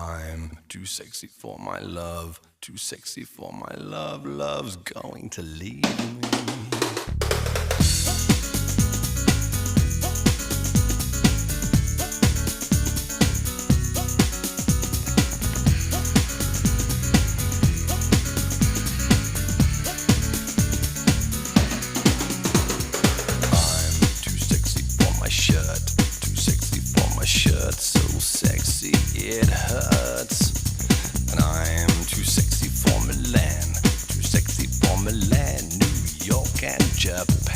I'm too sexy for my love, too sexy for my love. Love's going to leave me. I'm too sexy for my shirt, too sexy for my shirt, so sexy it hurts. And I'm too sexy for Milan, too sexy for Milan, New York and Japan.